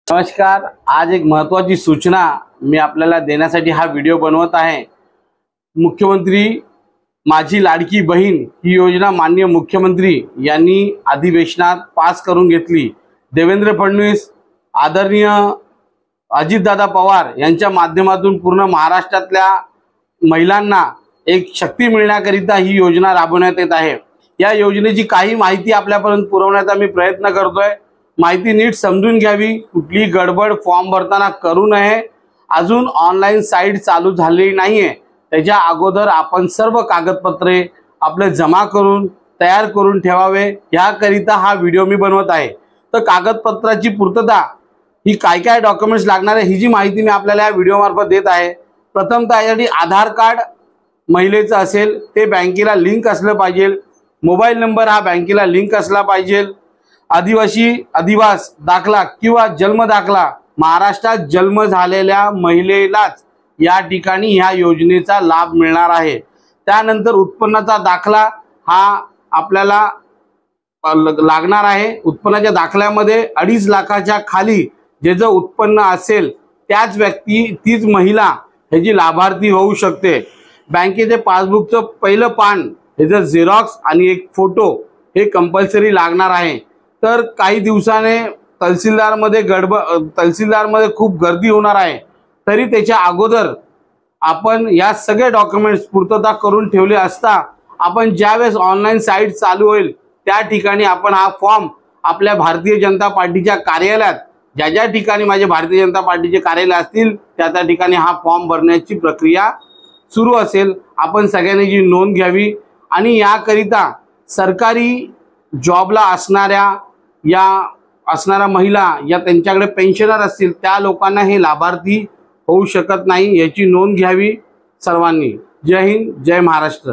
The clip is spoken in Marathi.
नमस्कार। आज एक महत्त्वाची सूचना मी आपल्याला देण्यासाठी हा व्हिडिओ बनवत आहे। मुख्यमंत्री माझी लाडकी बहीण ही योजना माननीय मुख्यमंत्री यांनी अधिवेशनात पास करून घेतली। देवेंद्र फडणवीस, आदरणीय अजितदादा पवार यांच्या माध्यमातून पूर्ण महाराष्ट्रातल्या महिलांना एक शक्ती मिळण्याकरिता ही योजना राबवण्यात येत आहे। या योजनेची काही माहिती आपल्यापर्यंत पुरवण्याचा मी प्रयत्न करतोय। माहिती नीट समजून घ्यावी, कुठली गडबड फॉर्म भरताना करू नये। अजून ऑनलाईन साइट चालू झालेली नाहीये, त्याच्या अगोदर आपण सर्व कागदपत्रे आपले जमा करून तयार करून ठेवावे, याकरिता हा व्हिडिओ मी बनवत आहे। तर कागदपत्राची पूर्तता ही काय काय डॉक्युमेंट्स लागणार आहे ही जी माहिती मी आपल्याला या व्हिडिओ मार्फत देत आहे। प्रथमतः यासाठी आधार कार्ड महिलेचं असेल ते बँकेला लिंक असलं पाहिजे। मोबाईल नंबर हा बँकेला लिंक असला पाहिजे। अधिवास दाखला किंवा जन्म दाखला, महाराष्ट्रात जन्म झालेल्या महिलेलाच या ठिकाणी ह्या योजनेचा लाभ मिळणार आहे। त्यानंतर उत्पन्नाचा दाखला हा आपल्याला लागणार आहे। उत्पन्नाच्या दाखल्यामध्ये 2.5 लाखाच्या खाली जे जे उत्पन्न असेल त्याच व्यक्ती तीच महिला ह्याची लाभार्थी होऊ शकते। बँकेचे पासबुकचं पहिलं पान ह्याचं झेरॉक्स आणि एक फोटो हे कंपल्सरी लागणार आहे। तर काही दिवसाने तहसीलदारमध्ये खूप गर्दी होणार आहे, तरी त्याच्या अगोदर आपण या सगळे डॉक्युमेंट्स पूर्तता करून ठेवले असता आपण ज्यावेळेस ऑनलाईन साइट चालू होईल त्या ठिकाणी आपण हा फॉर्म आपल्या भारतीय जनता पार्टीच्या कार्यालयात, ज्या ठिकाणी माझे भारतीय जनता पार्टीचे कार्यालय असतील त्या ठिकाणी हा फॉर्म भरण्याची प्रक्रिया सुरू असेल। आपण सगळ्यांनी जी नोंद घ्यावी आणि याकरिता सरकारी जॉबला असणाऱ्या महिला या त्यांच्याकडे पेन्शनर असतील त्या लोकांना हे लाभार्थी होऊ शकत नाही, याची नोंद घ्यावी सर्वांनी। जय हिंद, जय महाराष्ट्र।